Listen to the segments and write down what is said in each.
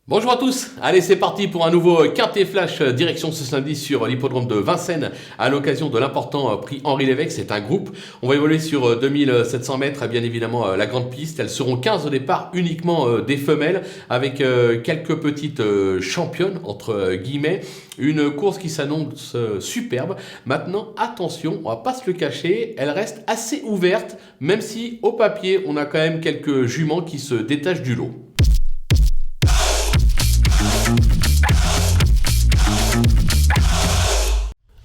Bonjour à tous, allez c'est parti pour un nouveau Quintet Flash direction ce samedi sur l'hippodrome de Vincennes à l'occasion de l'important prix Henri Lévesque. C'est un groupe, on va évoluer sur 2700 mètres, bien évidemment la grande piste. Elles seront 15 au départ, uniquement des femelles avec quelques petites championnes entre guillemets. Une course qui s'annonce superbe. Maintenant attention, on va pas se le cacher, elle reste assez ouverte même si au papier on a quand même quelques juments qui se détachent du lot.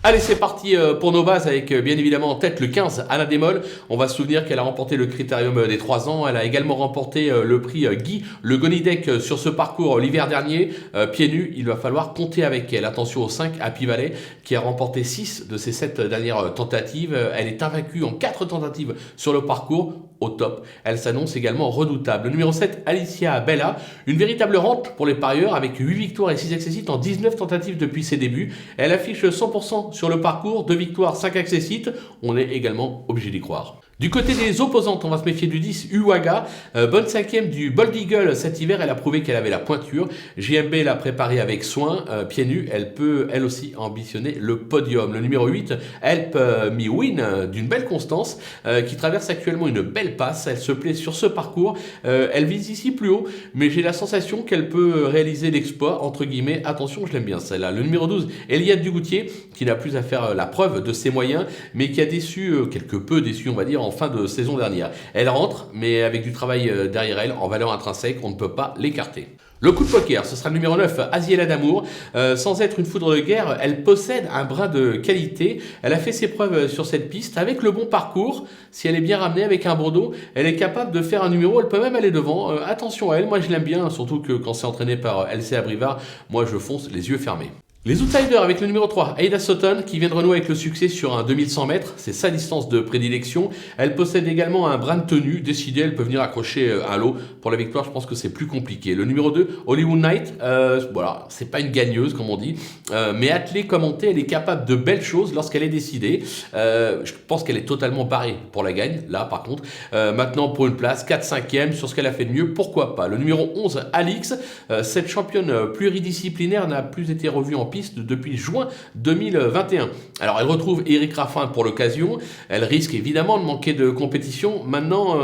Allez, c'est parti pour nos bases avec bien évidemment en tête le 15 Alain Desmolles. On va se souvenir qu'elle a remporté le critérium des 3 ans. Elle a également remporté le prix Guy Le Gonidec sur ce parcours l'hiver dernier. Pieds nus, il va falloir compter avec elle. Attention au 5 Happy Valley qui a remporté 6 de ses 7 dernières tentatives. Elle est invaincue en 4 tentatives sur le parcours. Au top. Elle s'annonce également redoutable. Le numéro 7, Alicia Bella, une véritable rente pour les parieurs avec 8 victoires et 6 accessites en 19 tentatives depuis ses débuts. Elle affiche 100% sur le parcours, 2 victoires, 5 accessites. On est également obligé d'y croire. Du côté des opposantes, on va se méfier du 10, Uwaga. Bonne 5e du Bold Eagle cet hiver, elle a prouvé qu'elle avait la pointure. JMB l'a préparée avec soin, pieds nus, elle peut elle aussi ambitionner le podium. Le numéro 8, Help Me Win, d'une belle constance, qui traverse actuellement une belle passe. Elle se plaît sur ce parcours, elle vise ici plus haut, mais j'ai la sensation qu'elle peut réaliser l'exploit, entre guillemets. Attention, je l'aime bien celle-là. Le numéro 12, Eliade Dugoutier, qui n'a plus à faire la preuve de ses moyens, mais qui a déçu, quelque peu déçu on va dire, en fin de saison dernière. Elle rentre, mais avec du travail derrière elle, en valeur intrinsèque, on ne peut pas l'écarter. Le coup de poker, ce sera le numéro 9, Aziela d'Amour. Sans être une foudre de guerre, elle possède un brin de qualité. Elle a fait ses preuves sur cette piste avec le bon parcours. Si elle est bien ramenée avec un bandeau, elle est capable de faire un numéro, elle peut même aller devant. Attention à elle, moi je l'aime bien, surtout que quand c'est entraîné par LC Abrivard, moi je fonce les yeux fermés. Les outsiders avec le numéro 3, Aida Sutton, qui vient de renouer avec le succès sur un 2100 mètres, c'est sa distance de prédilection. Elle possède également un brin de tenue, décidée, elle peut venir accrocher un lot. Pour la victoire, je pense que c'est plus compliqué. Le numéro 2, Hollywood Knight, voilà, c'est pas une gagneuse comme on dit, mais attelée, commentée, elle est capable de belles choses lorsqu'elle est décidée. Je pense qu'elle est totalement barrée pour la gagne, là par contre. Maintenant pour une place, 4-5e, sur ce qu'elle a fait de mieux, pourquoi pas. Le numéro 11, Alix, cette championne pluridisciplinaire n'a plus été revue en piste depuis juin 2021. Alors elle retrouve Eric Raffin pour l'occasion, elle risque évidemment de manquer de compétition. Maintenant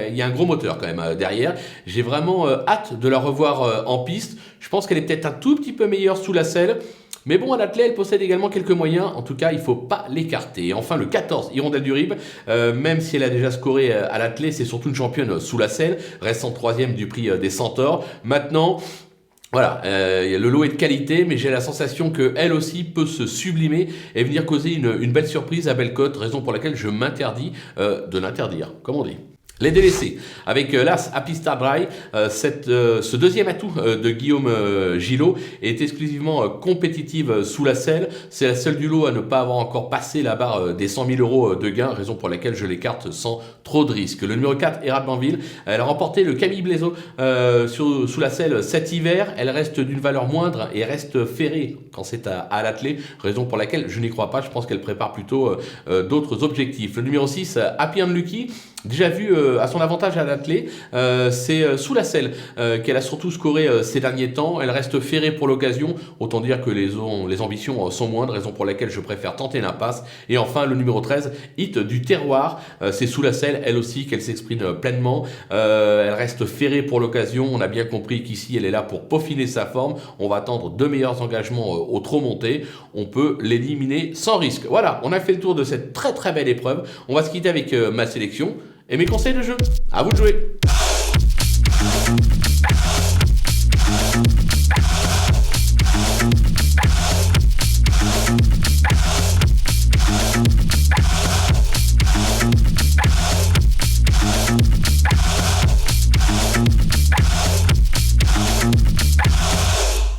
il y a un gros moteur quand même derrière, j'ai vraiment hâte de la revoir en piste. Je pense qu'elle est peut-être un tout petit peu meilleure sous la selle. Mais bon, à l'athlète, elle possède également quelques moyens. En tout cas, il ne faut pas l'écarter. Et enfin, le 14, Hirondelle du Rib. Même si elle a déjà scoré à l'athlète, c'est surtout une championne sous la selle. Restant 3e du prix des Centaures. Maintenant, voilà, le lot est de qualité, mais j'ai la sensation qu'elle aussi peut se sublimer et venir causer une belle surprise à Bellecote, raison pour laquelle je m'interdis de l'interdire, comme on dit. Les délaissés, avec l'As Happy Star Dry, ce deuxième atout de Guillaume Gillot est exclusivement compétitive sous la selle. C'est la seule du lot à ne pas avoir encore passé la barre des 100 000 euros de gain, raison pour laquelle je l'écarte sans trop de risques. Le numéro 4, Erad Banville, elle a remporté le Camille Blaiseau sous la selle cet hiver. Elle reste d'une valeur moindre et reste ferrée quand c'est à l'attelé, raison pour laquelle je n'y crois pas. Je pense qu'elle prépare plutôt d'autres objectifs. Le numéro 6, Happy and Lucky, déjà vu à son avantage à l'attelé, c'est sous la selle qu'elle a surtout scoré ces derniers temps. Elle reste ferrée pour l'occasion, autant dire que les ambitions sont moindres, raison pour laquelle je préfère tenter l'impasse. Et enfin le numéro 13, Hit du Terroir, c'est sous la selle elle aussi qu'elle s'exprime pleinement. Elle reste ferrée pour l'occasion, on a bien compris qu'ici elle est là pour peaufiner sa forme. On va attendre de meilleurs engagements au trot monté, on peut l'éliminer sans risque. Voilà, on a fait le tour de cette très très belle épreuve. On va se quitter avec ma sélection et mes conseils de jeu. À vous de jouer.